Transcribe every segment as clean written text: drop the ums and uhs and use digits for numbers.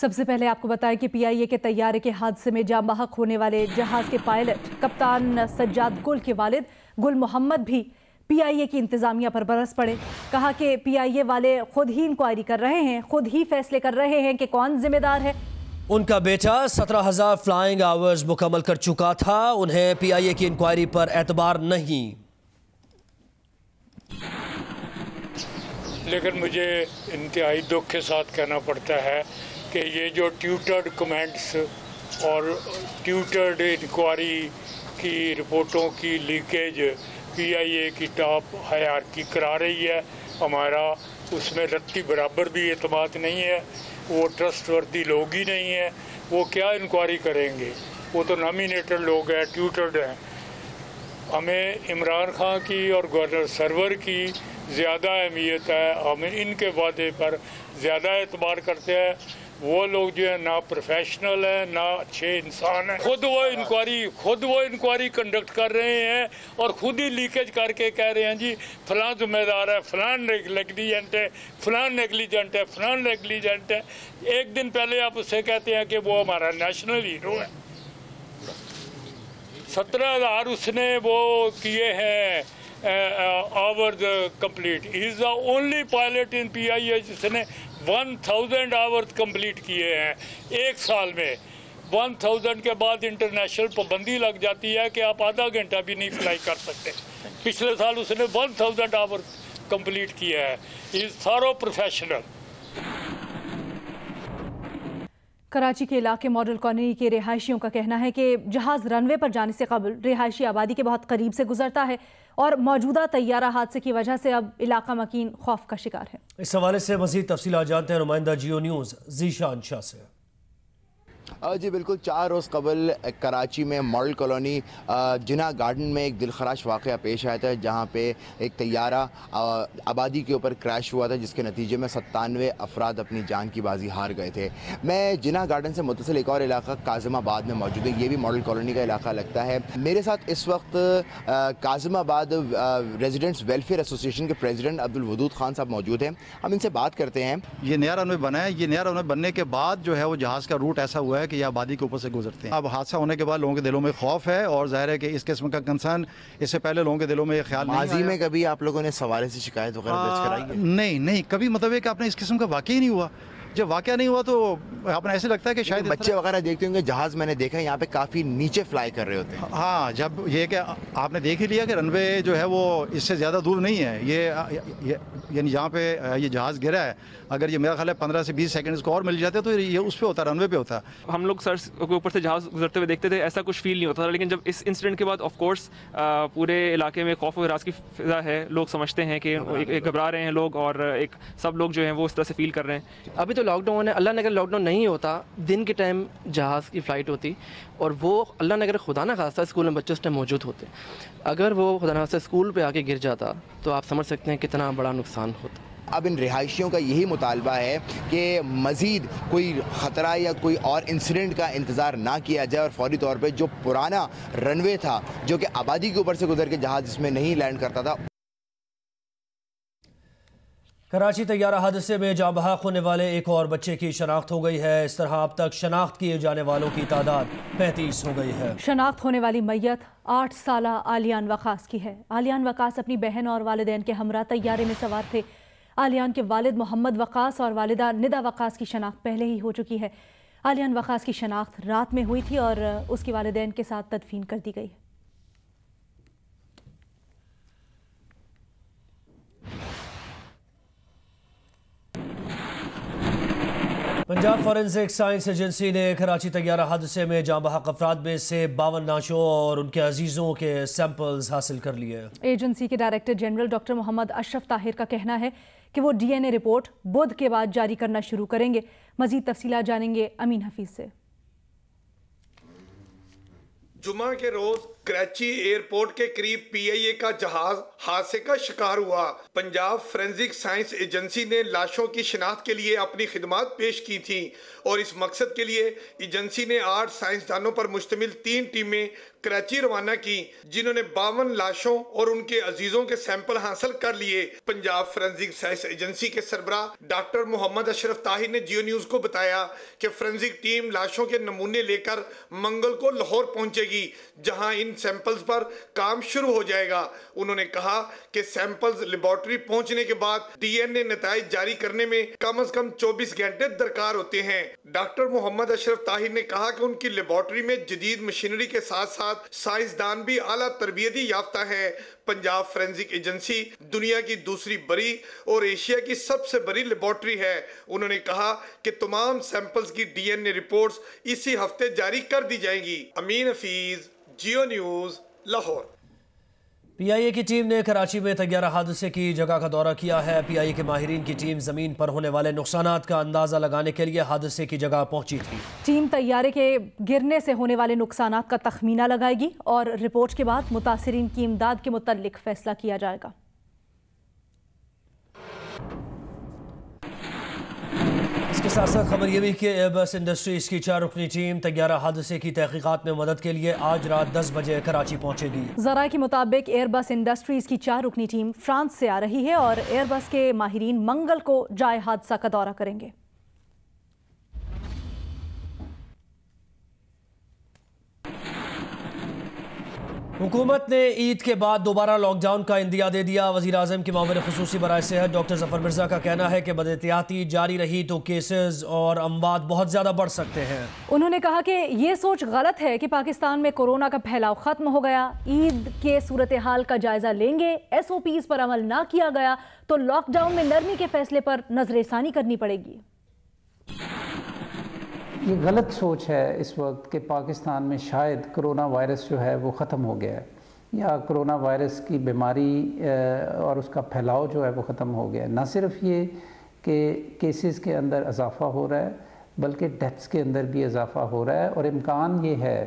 सबसे पहले आपको बताएं कि पीआईए के तैयारे के हादसे में जाम बहक होने वाले जहाज के पायलट कप्तान सज्जाद गुल के वालिद गुल मोहम्मद भी पीआईए की इंतजामिया पर बरस पड़े। कहा कि पीआईए वाले खुद ही इंक्वायरी कर रहे हैं, खुद ही फैसले कर रहे हैं कि कौन जिम्मेदार है। उनका बेटा 17,000 फ्लाइंग आवर्स मुकम्मल कर चुका था, उन्हें पीआईए की इंक्वायरी पर एतबार नहीं। लेकिन मुझे इंतहाई दुख के साथ कहना पड़ता है कि ये जो ट्यूटर्ड कमेंट्स और ट्यूटर्ड इंक्वायरी की रिपोर्टों की लीकेज पीआईए की टॉप हायरार्की करा रही है, हमारा उसमें रत्ती बराबर भी एतमाद नहीं है। वो ट्रस्टवर्दी लोग ही नहीं है, वो क्या इंक्वायरी करेंगे, वो तो नॉमिनेटेड लोग हैं, ट्यूटर्ड हैं। हमें इमरान खान की और गवर्नर सरवर की ज़्यादा अहमियत है, हम इनके वादे पर ज़्यादा एतबार करते हैं। वो लोग जो है ना प्रोफेशनल है ना अच्छे इंसान हैं। खुद वो इंक्वायरी कंडक्ट कर रहे हैं और खुद ही लीकेज करके कह रहे हैं जी फलां जिम्मेदार है, फलां नेग्लिजेंट है, फलां नेग्लिजेंट है, फलां नेग्लिजेंट है। एक दिन पहले आप उससे कहते हैं कि वो हमारा नेशनल हीरो है। 17,000 उसने वो किए हैं hours complete. He is the only pilot in PIA जिसने 1000 आवर्स कंप्लीट किए हैं एक साल में। 1000 के बाद इंटरनेशनल पाबंदी लग जाती है कि आप आधा घंटा भी नहीं फ्लाई कर सकते। पिछले साल उसने 1000 आवर्स कंप्लीट किया है। He is thorough professional. Karachi के इलाके मॉडल कॉलोनी के रिहायशियों का कहना है कि जहाज रनवे पर जाने से कबल रिहायशी आबादी के बहुत करीब से गुजरता है और मौजूदा तैयारा हादसे की वजह से अब इलाका मकीन खौफ का शिकार है। इस हवाले से मजीद तफसीलात जानते हैं नुमाइंदा जियो न्यूज़ जीशान शाह से। जी बिल्कुल, 4 रोज़ कबल कराची में मॉडल कॉलोनी जिना गार्डन में एक दिलखराश वाक़या पेश आया था, जहाँ पे एक तैयारा आबादी के ऊपर क्रैश हुआ था, जिसके नतीजे में 97 अफराद अपनी जान की बाजी हार गए थे। मैं जिना गार्डन से मुतसिल एक और इलाका काज़िमाबाद में मौजूद है, ये भी मॉडल कॉलोनी का इलाका लगता है। मेरे साथ इस वक्त काज़िमाबाद रेजिडेंट्स वेलफेयर एसोसिएशन के प्रेजिडेंट अब्दुल वदूद खान साहब मौजूद हैं। हम इनसे बात करते हैं। ये नया रनवे बना है, ये नया रनवे बनने के बाद जो है वो जहाज़ का रूट ऐसा हुआ है कि ये आबादी के ऊपर से गुजरते हैं। अब हादसा होने के बाद लोगों के दिलों में खौफ है और जाहिर है कि इस किस्म का कंसर्न इससे पहले लोगों के दिलों में ख्याल नहीं आया। माजी में कभी आप लोगों ने सवारे से शिकायत वगैरह दर्ज कराई है? नहीं, कभी मतलब है कि आपने इस किस्म का वाकई नहीं हुआ। जब वाकया नहीं हुआ तो आपने ऐसे लगता है कि शायद बच्चे वगैरह देखते होंगे, जहाज मैंने देखा है यहाँ पे काफ़ी नीचे फ्लाई कर रहे होते हैं। हाँ, जब ये कि आपने देख ही लिया कि रनवे जो है वो इससे ज़्यादा दूर नहीं है। ये यानी जहाँ पे ये जहाज़ गिरा है, अगर ये मेरा ख्याल है 15 से 20 सेकंड इसको और मिल जाते तो ये उस पर होता, रनवे पे होता। हम लोग सर के ऊपर से जहाज़ गुजरते हुए देखते थे, ऐसा कुछ फील नहीं होता था। लेकिन जब इस इंसिडेंट के बाद ऑफ कोर्स पूरे इलाके में खौफ और हरास की फिजा है। लोग समझते हैं कि घबरा रहे हैं लोग और एक सब लोग जो हैं वो इस तरह से फील कर रहे हैं। अभी तो लॉकडाउन है, अल्लाह ने अगर लॉकडाउन नहीं होता, दिन के टाइम जहाज़ की फ़्लाइट होती और वो अल्लाह ने अगर खुदा ना खास्ता स्कूल में बच्चे उस टाइम मौजूद होते, अगर वो खुदा ना खास्ता स्कूल पे आके गिर जाता तो आप समझ सकते हैं कितना बड़ा नुकसान होता। अब इन रिहायशियों का यही मुतालबा है कि मज़ीद कोई ख़तरा या कोई और इंसिडेंट का इंतज़ार ना किया जाए और फौरी तौर पे जो पुराना रनवे था, जो कि आबादी के ऊपर से गुजर के जहाज़ इसमें नहीं लैंड करता था। कराची तैयारा हादसे में जाँ बहक होने वाले एक और बच्चे की शनाख्त हो गई है। इस तरह अब तक शनाख्त किए जाने वालों की तादाद 35 हो गई है। शनाख्त होने वाली मैयत 8 साला आलियान वकास की है। आलियान वकास अपनी बहन और वालिदैन के हमरा तैयारे में सवार थे। आलियान के वालिद मोहम्मद वकास और वालिदा निदा वकास की शनाख्त पहले ही हो चुकी है। आलियान वकास की शनाख्त रात में हुई थी और उसके वालिदैन के साथ तदफीन कर दी गई। पंजाब फॉरेंसिक साइंस एजेंसी ने कराची तैयारा हादसे में जाँ बहक अफराद में से 52 नाशों और उनके अजीज़ों के सैंपल्स हासिल कर लिए। एजेंसी के director general doctor Mohammad Ashraf Tahir का कहना है कि वो DNA रिपोर्ट बुध के बाद जारी करना शुरू करेंगे। मजीद तफसीलात जानेंगे अमीन हफीज से। जुमा के रोज कराची एयरपोर्ट के करीब PIA का जहाज हादसे का शिकार हुआ। पंजाब फोरेंसिक साइंस एजेंसी ने लाशों की शिनाख्त के लिए अपनी खिदमात पेश की थी और इस मकसद के लिए एजेंसी ने 8 साइंसदानों पर मुश्तमिल 3 टीमें कराची रवाना की, जिन्होंने 52 लाशों और उनके अजीजों के सैंपल हासिल कर लिए। पंजाब फोरेंसिक साइंस एजेंसी के सरबराह डॉक्टर मोहम्मद अशरफ ताहिर ने जियो न्यूज को बताया कि फोरेंसिक टीम लाशों के नमूने लेकर मंगल को लाहौर पहुंचेगी, जहां इन सैंपल्स पर काम शुरू हो जाएगा। उन्होंने कहा कि सैंपल्स लेबोरेटरी पहुंचने के बाद DNA नताइज जारी करने में कम से कम 24 घंटे दरकार होते हैं। डॉक्टर मोहम्मद अशरफ ताहिर ने कहा कि उनकी लेबोरेटरी में जदीद मशीनरी के साथ साथ साइंसदान भी आला तरबियती याफ्ता है। पंजाब फोरेंसिक एजेंसी दुनिया की दूसरी बड़ी और एशिया की सबसे बड़ी लेबोरेटरी है। उन्होंने कहा कि तमाम सैंपल्स की DNA रिपोर्ट्स इसी हफ्ते जारी कर दी जाएंगी। अमीन हफीज, जियो न्यूज, लाहौर। PIA की टीम ने कराची में तैयारा हादसे की जगह का दौरा किया है। PIA के माहिरीन की टीम जमीन पर होने वाले नुकसानात का अंदाजा लगाने के लिए हादसे की जगह पहुंची थी। टीम तैयारे के गिरने से होने वाले नुकसानात का तखमीना लगाएगी और रिपोर्ट के बाद मुतासिरीन की इमदाद के मुताल्लिक फैसला किया जाएगा। इसके साथ साथ खबर यह भी कि एयरबस इंडस्ट्रीज की 4 रुकनी टीम तैयारा हादसे की तहकीकात में मदद के लिए आज रात 10 बजे कराची पहुंचेगी। ज़राए के मुताबिक एयरबस इंडस्ट्रीज की 4 रुकनी टीम फ्रांस से आ रही है और एयरबस के माहिरीन मंगल को जाए हादसा का दौरा करेंगे। हुकूमत ने ईद के बाद दोबारा लॉकडाउन का इंदिया दे दिया। वज़ीर आज़म के मामले खुसूसी बराए सेहत डॉक्टर जफर मिर्जा का कहना है कि बदएहतियाती जारी रही तो केसेस और अमवात बहुत ज़्यादा बढ़ सकते हैं। उन्होंने कहा कि ये सोच गलत है कि पाकिस्तान में कोरोना का फैलाव खत्म हो गया। ईद के सूरत हाल का जायजा लेंगे। SOPs पर अमल ना किया गया तो लॉकडाउन में नरमी के फैसले पर नजरसानी करनी पड़ेगी। ये गलत सोच है इस वक्त कि पाकिस्तान में शायद कोरोना वायरस जो है वो ख़त्म हो गया है या कोरोना वायरस की बीमारी और उसका फैलाव जो है वो ख़त्म हो गया है। ना सिर्फ ये कि केसेस के अंदर इजाफ़ा हो रहा है बल्कि डेथ्स के अंदर भी इजाफ़ा हो रहा है और इम्कान ये है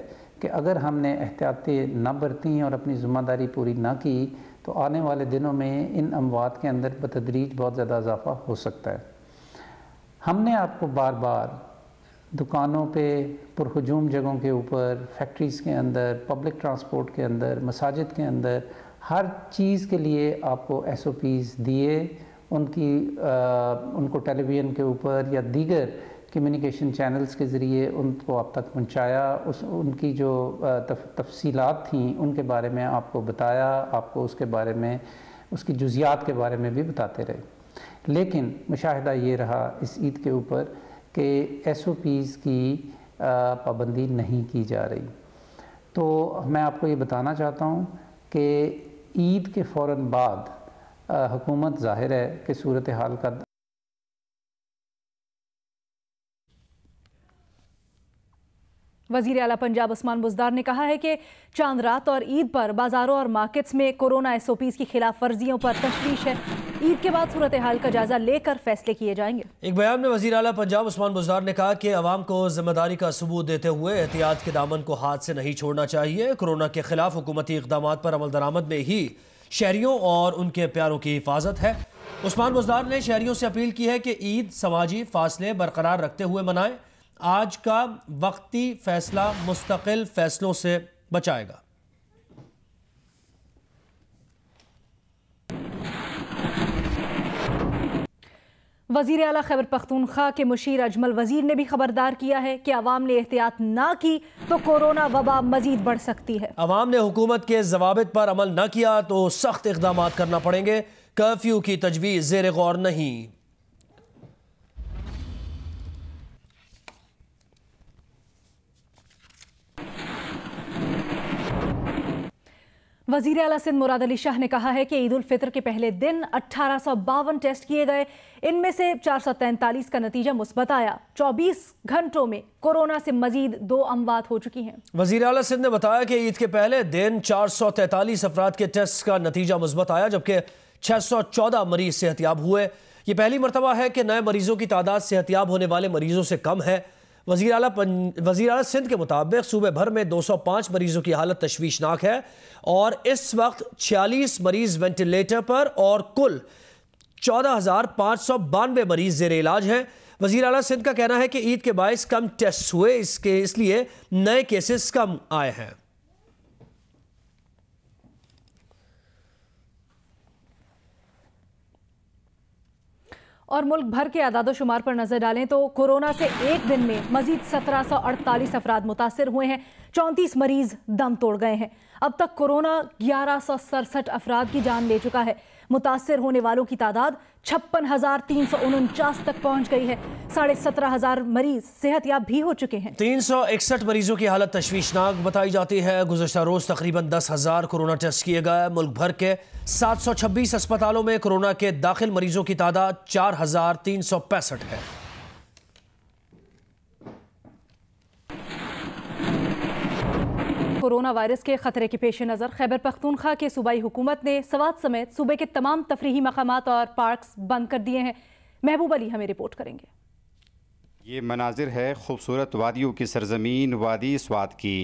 कि अगर हमने एहतियातें ना बरती और अपनी ज़िम्मेदारी पूरी ना की तो आने वाले दिनों में इन अमवात के अंदर बतदरीज बहुत ज़्यादा इजाफ़ा हो सकता है। हमने आपको बार बार दुकानों पे, पुरहुजूम जगहों के ऊपर, फैक्ट्रीज़ के अंदर, पब्लिक ट्रांसपोर्ट के अंदर, मसाजिद के अंदर, हर चीज़ के लिए आपको SOPs दिए। उनको टेलीविज़न के ऊपर या दीगर कम्युनिकेशन चैनल्स के ज़रिए उनको आप तक पहुंचाया। उनकी जो तफसीलात थी उनके बारे में आपको बताया, आपको उसके बारे में, उसकी जुज़ियात के बारे में भी बताते रहे। लेकिन मुशाहिदा ये रहा इस ईद के ऊपर कि SOPs की पाबंदी नहीं की जा रही। तो मैं आपको ये बताना चाहता हूँ कि ईद के फ़ौरन बाद हुकूमत ज़ाहिर है कि सूरत हाल का वज़ीर आला पंजाब उस्मान बुज़दार ने कहा है कि चांद रात और ईद पर बाज़ारों और मार्केट्स में कोरोना SOPs की खिलाफ वर्जियों पर तशवीश है। ईद के बाद सूरत हाल का जायजा लेकर फैसले किए जाएंगे। एक बयान में वज़ीर आला पंजाब उस्मान बुज़दार ने कहा कि अवाम को जिम्मेदारी का सबूत देते हुए एहतियात के दामन को हाथ से नहीं छोड़ना चाहिए। कोरोना के खिलाफ हुकूमती इक़दामात पर अमल दरामद में ही शहरियों और उनके प्यारों की हिफाजत है। उस्मान बुज़दार ने शहरियों से अपील की है कि ईद समाजी फासले बरकरार रखते हुए मनाएं। आज का वक्ती फैसला मुस्तकिल फैसलों से बचाएगा। वज़ीर आला खैबर पख्तूनख्वा के मुशीर अजमल वज़ीर ने भी खबरदार किया है कि अवाम ने एहतियात ना की तो कोरोना वबा मजीद बढ़ सकती है। अवाम ने हुकूमत के ज़वाबित पर अमल न किया तो सख्त इक़दाम करना पड़ेंगे। कर्फ्यू की तजवीज़ ज़ेर गौर नहीं। वज़ीर आला सिंध मुराद अली शाह ने कहा है कि ईद उल फितर के पहले दिन 1852 टेस्ट किए गए। इनमें से 443 का नतीजा मुस्बत आया। 24 घंटों में कोरोना से मजीद 2 अमवात हो चुकी हैं। वज़ीर आला सिंध ने बताया कि ईद के पहले दिन 443 अफराद के टेस्ट का नतीजा मुस्बत आया, जबकि 614 मरीज सेहतियाब हुए। ये पहली मरतबा है कि नए मरीजों की तादाद सेहतियाब होने वाले मरीजों से कम है। वज़ीर आला सिंध के मुताबिक सूबे भर में 205 मरीजों की हालत तशवीशनाक है और इस वक्त 46 मरीज वेंटिलेटर पर और कुल 14,592 मरीज ज़ेरे इलाज हैं। वज़ीर आला सिंध का कहना है कि ईद के बायस कम टेस्ट हुए, इसलिए नए केसेस कम आए हैं। और मुल्क भर के आदादोशुमार पर नजर डालें तो कोरोना से एक दिन में मजीद 1748 अफराद मुतासिर हुए हैं, 34 मरीज दम तोड़ गए हैं। अब तक कोरोना 1167 अफराद की जान ले चुका है। मुतासिर होने वालों की तादाद 56,349 तक पहुंच गई है। 17,500 मरीज सेहतयाब भी हो चुके हैं। 361 मरीजों की हालत तशवीशनाक बताई जाती है। गुज़श्ता रोज तकरीबन 10,000 कोरोना टेस्ट किए गए। मुल्क भर के 726 अस्पतालों में कोरोना के दाखिल मरीजों की तादाद 4,365 है। कोरोना वायरस के खतरे के पेश नज़र खैबर पख्तूनख्वा के सूबाई हुकूमत ने सवात समेत सूबे के तमाम तफरीही मकामात और पार्क्स बंद कर दिए हैं। महबूब अली हमें रिपोर्ट करेंगे। ये मनाजिर है खूबसूरत वादियों की सरजमीन वादी स्वात की,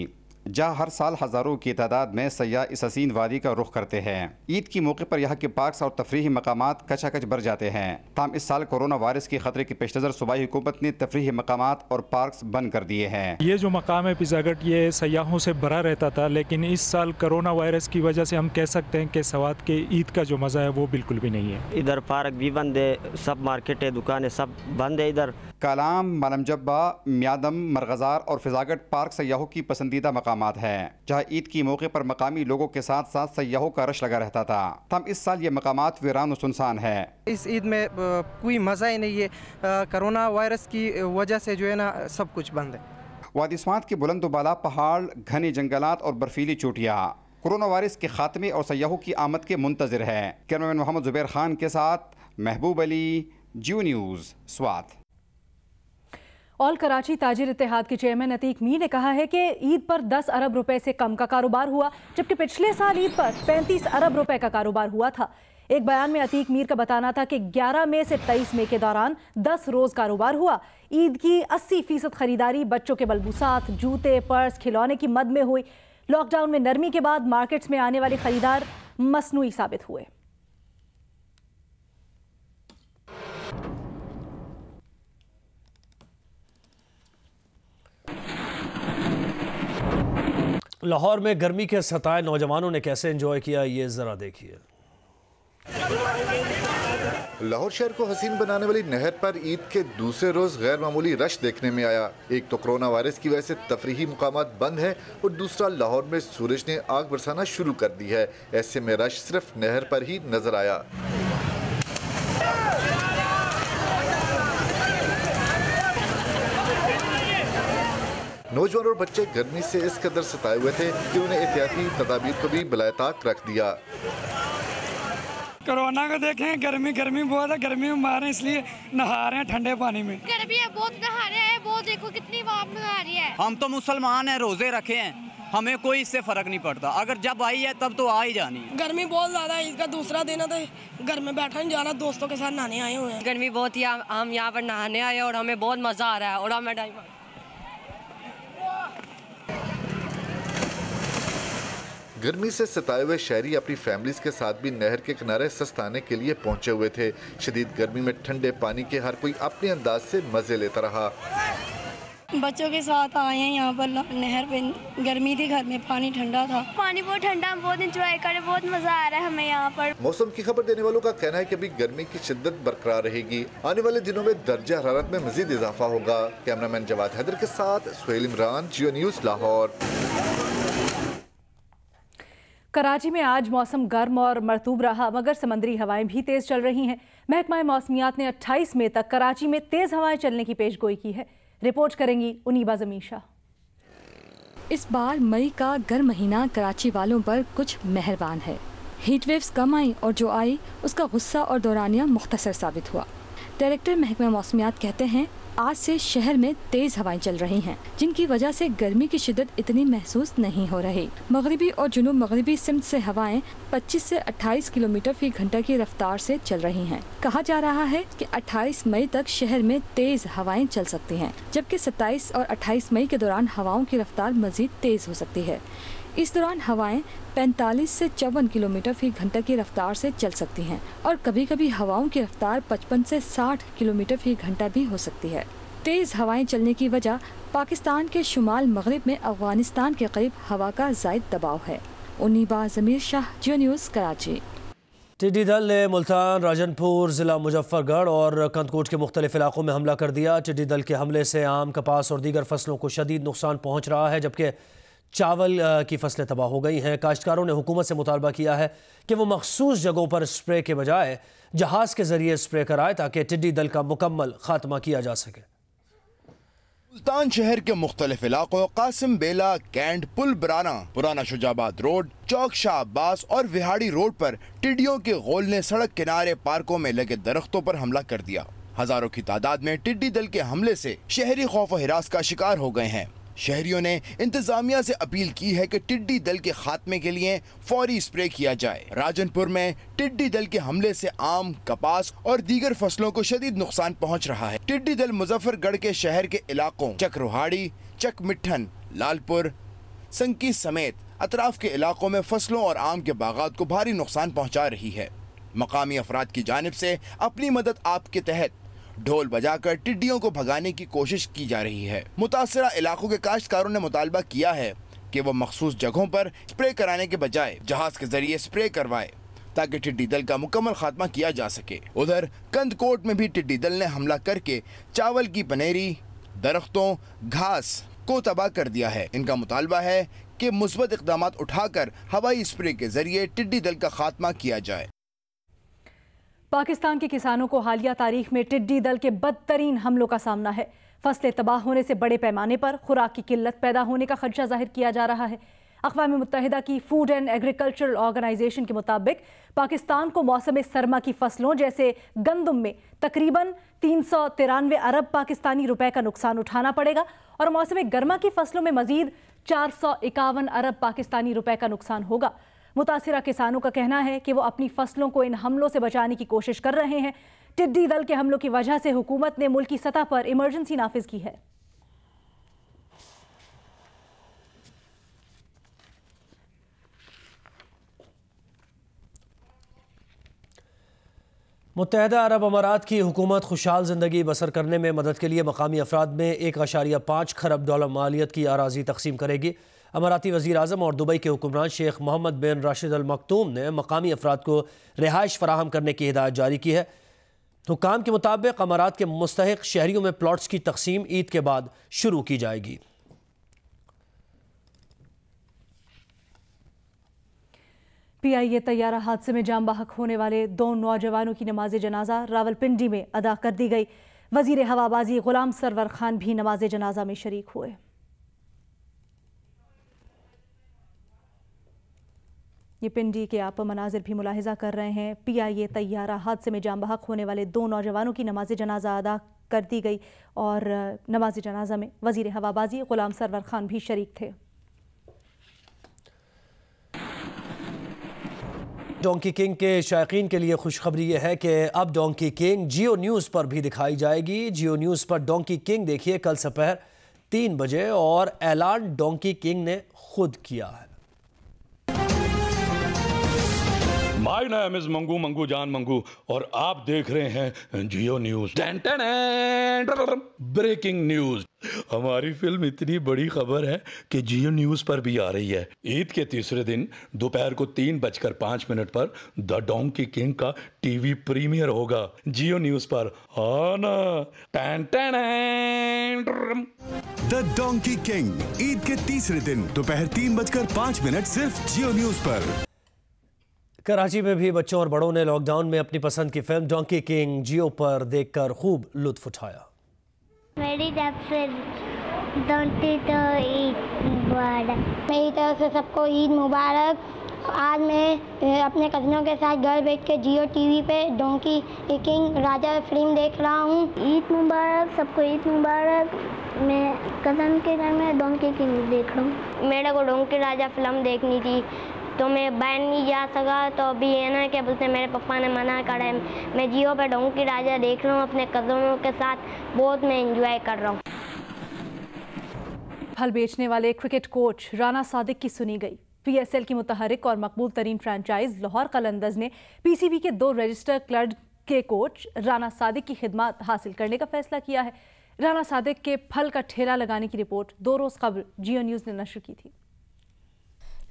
जहाँ हर साल हज़ारों की तादाद में सयाह इस हसीन वादी का रुख करते हैं। ईद के मौके पर यहाँ के पार्क्स और तफरीही मकामात कचाकच भर जाते हैं। ताहम इस साल कोरोना वायरस के खतरे के पेश नज़र सूबाई हुकूमत ने तफरीही मकामात और पार्क्स बंद कर दिए हैं। ये जो मकाम है पिज़ागट, ये सयाहों से भरा रहता था, लेकिन इस साल कोरोना वायरस की वजह से हम कह सकते हैं कि सवात के ईद का जो मज़ा है वो बिल्कुल भी नहीं है। इधर पार्क भी बंद है, सब मार्केट है, दुकानें सब बंद है। इधर कालाम, मालम जब्बा, म्यादम, मरगज़ार और फिज़ागट पार्क सयाहों की पसंदीदा मकामात हैं, जहाँ ईद के मौके पर मकामी लोगों के साथ साथ सयाहों का रश लगा रहता था। तब इस साल ये मकामात वीरान और सुनसान है। इस ईद में कोई मज़ा ही नहीं है, कोरोना वायरस की वजह से जो है ना सब कुछ बंद है। वादी स्वात के बुलंद बाला पहाड़, घने जंगलात और बर्फीली चोटियाँ कोरोना वायरस के खात्मे और सयाहों की आमद के मुंतज़िर है। कैमरामैन मोहम्मद ज़ुबैर खान के साथ महबूब अली, जियो न्यूज़, स्वात। ऑल कराची ताजिर इत्तेहाद के चेयरमैन अतीक मीर ने कहा है कि ईद पर 10 अरब रुपए से कम का कारोबार हुआ, जबकि पिछले साल ईद पर 35 अरब रुपए का कारोबार हुआ था। एक बयान में अतीक मीर का बताना था कि 11 मई से 23 मई के दौरान 10 रोज कारोबार हुआ। ईद की 80% खरीदारी बच्चों के बलबूसात, जूते, पर्स, खिलौने की मद में हुई। लॉकडाउन में नरमी के बाद मार्केट्स में आने वाले खरीदार मसनूई साबित हुए। लाहौर में गर्मी के सताए नौजवानों ने कैसे एंजॉय किया, ये जरा देखिए। लाहौर शहर को हसीन बनाने वाली नहर पर ईद के दूसरे रोज गैर मामूली रश देखने में आया। एक तो कोरोना वायरस की वजह से तफरीही मुकामात बंद है और दूसरा लाहौर में सूरज ने आग बरसाना शुरू कर दी है। ऐसे में रश सिर्फ नहर पर ही नजर आया। नौजवान और बच्चे गर्मी से इस कदर सताए हुए थे कि उन्हें एहतियाती तदाबीर को भी बलायताक रख दिया। कोरोना को देखें, गर्मी बहुत है, गर्मी में मारे इसलिए नहा रहे हैं ठंडे पानी में। गर्मी है बहुत, नहा रहे हैं बहुत, देखो कितनी वाप नहा रही है। हम तो मुसलमान हैं, रोजे रखे हैं, हमें कोई इससे फर्क नहीं पड़ता। अगर जब आई है तब तो आ ही जानी है। गर्मी बहुत ज्यादा है, इसका दूसरा दिन है तो घर में बैठा नहीं जा रहा, दोस्तों के साथ नहाने आए हुए हैं। गर्मी बहुत ही, हम यहाँ पर नहाने आए और हमें बहुत मजा आ रहा है और हमें गर्मी से सताए हुए शहरी अपनी फैमिलीज के साथ भी नहर के किनारे सस्ताने के लिए पहुंचे हुए थे। शदीद गर्मी में ठंडे पानी के हर कोई अपने अंदाज से मजे लेता रहा। बच्चों के साथ आए हैं यहाँ पर नहर पे, गर्मी थी, घर में पानी ठंडा था। पानी बहुत ठंडा, हम बहुत एंजॉय कर रहे हैं, बहुत मजा आ रहा है हमें यहाँ पर। मौसम की खबर देने वालों का कहना है कि अभी गर्मी की शिद्दत बरकरार रहेगी। आने वाले दिनों में दर्जा हरारत में मजीद इजाफा होगा। कैमरामैन जवाद हैदर के साथ सुहेल इमरान, जियो न्यूज़, लाहौर। कराची में आज मौसम गर्म और मरतूब रहा, मगर समंदरी हवाएं भी तेज चल रही हैं। महकमा मौसमियात ने 28 मई तक कराची में तेज हवाएं चलने की पेशगोई की है। रिपोर्ट करेंगी उनीबा जमीशा। इस बार मई का गर्म महीना कराची वालों पर कुछ मेहरबान है। हीट वेव्स कम आई और जो आई उसका गुस्सा और दौरानिया मुख्तसर साबित हुआ। डायरेक्टर महकमा मौसमियात कहते हैं आज से शहर में तेज हवाएं चल रही हैं, जिनकी वजह से गर्मी की शिद्दत इतनी महसूस नहीं हो रही। मगरिबी और जुनूब मगरिबी सिमत से हवाएं 25 से 28 किलोमीटर फी घंटा की रफ्तार से चल रही हैं। कहा जा रहा है कि 28 मई तक शहर में तेज हवाएं चल सकती हैं, जबकि 27 और 28 मई के दौरान हवाओं की रफ्तार मजीद तेज हो सकती है। इस दौरान हवाएं 45 से 54 किलोमीटर फी घंटा की रफ्तार से चल सकती हैं और कभी कभी हवाओं की रफ्तार 55 से 60 किलोमीटर फी घंटा भी हो सकती है। तेज हवाएं चलने की वजह पाकिस्तान के शुमाल मगरिब में अफगानिस्तान के करीब हवा का ज़ायद दबाव है। उन्नीबा ज़मीर शाह, जियो न्यूज़, कराची। टिड्डी दल ने मुल्तान, राजनपुर, ज़िला मुजफ्फरगढ़ और कंदकोट के मुख्तलिफ इलाकों में हमला कर दिया। टिड्डी दल के हमले से आम, कपास और दीगर फसलों को शदीद नुकसान पहुँच रहा है, जबकि चावल की फसलें तबाह हो गई हैं। काश्तकारों ने हुकूमत से मुतालबा किया है कि वो मखसूस जगहों पर स्प्रे के बजाय जहाज़ के जरिए स्प्रे कराए ताकि टिड्डी दल का मुकम्मल खात्मा किया जा सके। मुल्तान शहर के मुख्तलिफ इलाकों कासिम बेला, कैंट, पुल बराना, पुराना शुजाबाद रोड, चौक शाह अब्बास और विहाड़ी रोड पर टिड्डियों के गोल ने सड़क किनारे पार्कों में लगे दरख्तों पर हमला कर दिया। हजारों की तादाद में टिड्डी दल के हमले से शहरी खौफ और हिरास का शिकार हो गए हैं। शहरियों ने इंतजामिया से अपील की है कि टिड्डी दल के खात्मे के लिए फौरी स्प्रे किया जाए। राजनपुर में टिड्डी दल के हमले से आम, कपास और दीगर फसलों को शदीद नुकसान पहुंच रहा है। टिड्डी दल मुजफ्फरगढ़ के शहर के इलाकों चकरोहाड़ी, चकमिठन, लालपुर, संकी समेत अतराफ के इलाकों में फसलों और आम के बागात को भारी नुकसान पहुँचा रही है। मकामी अफराद की जानिब से अपनी मदद आप के तहत ढोल बजाकर टिड्डियों को भगाने की कोशिश की जा रही है। मुतासरा इलाकों के काश्तकारों ने मुतालबा किया है कि वो मखसूस जगहों पर स्प्रे कराने के बजाय जहाज के जरिए स्प्रे करवाए ताकि टिड्डी दल का मुकम्मल खात्मा किया जा सके। उधर कंदकोट में भी टिड्डी दल ने हमला करके चावल की पनेरी, दरख्तों, घास को तबाह कर दिया है। इनका मुतालबा है कि मुस्बत इक़दाम उठाकर हवाई स्प्रे के जरिए टिड्डी दल का खात्मा किया जाए। पाकिस्तान के किसानों को हालिया तारीख में टिड्डी दल के बदतरीन हमलों का सामना है। फसलें तबाह होने से बड़े पैमाने पर खुराक की किल्लत पैदा होने का खदशा जाहिर किया जा रहा है। अक़वाम मुत्तहिदा की फूड एंड एग्रीकल्चरल ऑर्गेनाइजेशन के मुताबिक पाकिस्तान को मौसम सरमा की फसलों जैसे गंदम में तकरीबन 393 अरब पाकिस्तानी रुपए का नुकसान उठाना पड़ेगा और मौसम गर्मा की फसलों में मजीद 451 अरब पाकिस्तानी रुपए का नुकसान होगा। मुतासिरा किसानों का कहना है कि वो अपनी फसलों को इन हमलों से बचाने की कोशिश कर रहे हैं। टिड्डी दल के हमलों की वजह से हुकूमत ने मुल्की सतह पर इमरजेंसी नाफिज की है। मुत्तहिदा अरब अमारात की हुकूमत खुशहाल ज़िंदगी बसर करने में मदद के लिए मकामी अफराद में 1.5 खरब डॉलर मालियत की अराजी तकसीम करेगी। अमाराती वज़ीर आज़म और दुबई के हुक्मरान शेख मोहम्मद बिन राशिद अल मकतूम ने मकामी अफराद को रिहाइश फराहम करने की हिदायत जारी की है। हुक्काम के मुताबिक अमारात के मुस्तहिक शहरियों में प्लॉट्स की तकसीम ईद के बाद शुरू की जाएगी। PIA तैयारा हादसे में जाम बहक होने वाले 2 नौजवानों की नमाज जनाजा रावलपिंडी में अदा कर दी गई। वजीर हवाबाजी गुलाम सरवर खान भी नमाज जनाजा में शरीक हुए। ये पिंडी के आप मनाजिर भी मुलाहिजा कर रहे हैं। PIA तैयारा हादसे में जाम बहक होने वाले 2 नौजवानों की नमाज जनाजा अदा कर दी गई और नमाज जनाजा में वजीर हवाबाजी गुलाम सरवर खान भी शरीक थे। डोंकी किंग के शायकीन के लिए खुशखबरी यह है कि अब डोंकी किंग जियो न्यूज़ पर भी दिखाई जाएगी। जियो न्यूज़ पर डोंकी किंग देखिए कल दोपहर 3 बजे और ऐलान डोंकी किंग ने खुद किया है। My name is Mangu Mangu जान मंगू और आप देख रहे हैं जियो न्यूज। ब्रेकिंग न्यूज, हमारी फिल्म इतनी बड़ी खबर है कि जियो न्यूज पर भी आ रही है। ईद के तीसरे दिन दोपहर को 3:05 पर द डोंकी किंग का टीवी प्रीमियर होगा जियो न्यूज पर। आना द डोंकी किंग ईद के तीसरे दिन दोपहर 3:05 सिर्फ जियो न्यूज पर। कराची में भी बच्चों और बड़ों ने लॉकडाउन में अपनी पसंद की फिल्म डोंकी किंग जियो पर देखकर खूब लुत्फ उठाया। मेरी तरफ से ईद मुबारक। मेरी तरफ से सबको ईद मुबारक। आज मैं अपने कज़नों के साथ घर बैठ के जियो टीवी पे डोंकी किंग राजा फिल्म देख रहा हूँ। ईद मुबारक, सबको ईद मुबारक। मैं कज़न के घर में डोंकी किंग देख रहा हूँ। मेरे को डोंकी राजा फिल्म देखनी थी तो मैं बाहर नहीं जा सका, तो अभी है ना क्या बोलते हैं, मेरे पापा ने मना करा है। मैं जियो पे डोंकी राजा देख रहा हूँ अपने कज़नों के साथ, बहुत मैं एंजॉय कर रहा हूँ। फल बेचने वाले क्रिकेट कोच राना सादिक की सुनी गई। PSL की मुतहरिक और मकबूल तरीन फ्रेंचाइज लाहौर कलंदर्स ने PCB के 2 रजिस्टर क्लब के कोच राना सादिक की खिदमत हासिल करने का फैसला किया है। राना सादिक के फल का ठेला लगाने की रिपोर्ट 2 रोज़ कबल जियो न्यूज़ ने नशर की थी।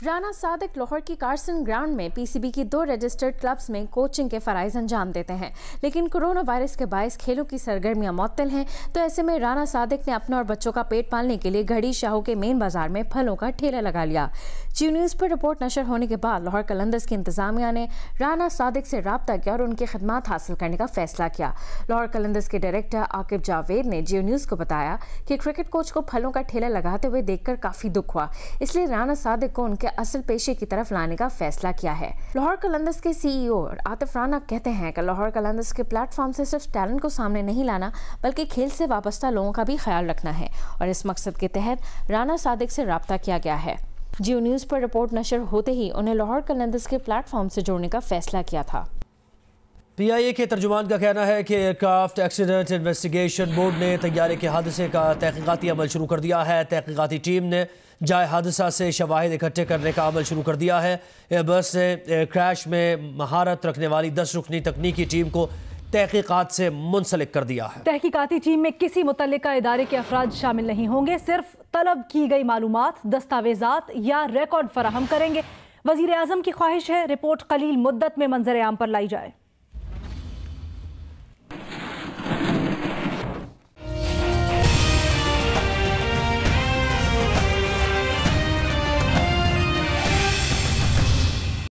राना सादिक लाहौर की कार्सन ग्राउंड में PCB की 2 रजिस्टर्ड क्लब्स में कोचिंग के फ़राइज़ अंजाम देते हैं, लेकिन कोरोना वायरस के बायस खेलों की सरगर्मियां मुअत्तल हैं। तो ऐसे में राना सादिक ने अपने और बच्चों का पेट पालने के लिए घड़ी शाहू के मेन बाजार में फलों का ठेला लगा लिया। जियो न्यूज़ पर रिपोर्ट नशर होने के बाद लाहौर कलंदर्स की इंतजामिया ने राना सादिक से रब्ता किया और उनकी खिदमत हासिल करने का फैसला किया। लाहौर कलंदर्स के डायरेक्टर आकिब जावेद ने जियो न्यूज़ को बताया कि क्रिकेट कोच को फलों का ठेला लगाते हुए देखकर काफ़ी दुख हुआ, इसलिए राना सादिक को उनके असल पेशे की तरफ लाने का फैसला किया है। लाहौर कलंदर्स के CEO आतिफ राना कहते हैं कि लाहौर कलंदर्स के प्लेटफॉर्म से सिर्फ टैलेंट को सामने नहीं लाना बल्कि खेल से वाबस्ता लोगों का भी ख्याल रखना है, और इस मकसद के तहत राना सादिक से रब्ता किया गया है। जियो न्यूज़ पर रिपोर्ट नशर होते ही उन्हें लाहौर कलंदर्स के प्लेटफॉर्म से जोड़ने का फैसला किया था। PIA के तर्जुमान का कहना है कि एयरक्राफ्ट एक्सीडेंट इन्वेस्टिगेशन बोर्ड ने तैयारे के हादसे का तहकीकाती अमल शुरू कर दिया है। तहकीकाती टीम ने जाए हादसा से शवाहिद इकट्ठे करने का अमल शुरू कर दिया है। एयरबस ने क्रैश में महारत रखने वाली 10 रुकनी तकनीकी टीम को तहकीकात से मुंसलिक कर दिया है। तहकीकाती टीम में किसी मुतल्लिका इदारे के अफराद शामिल नहीं होंगे, सिर्फ तलब की गई मालूमात, दस्तावेजात या रिकॉर्ड फराहम करेंगे। वज़ीर आज़म की ख्वाहिश है रिपोर्ट कलील मुद्दत में मंजर आम पर लाई जाए।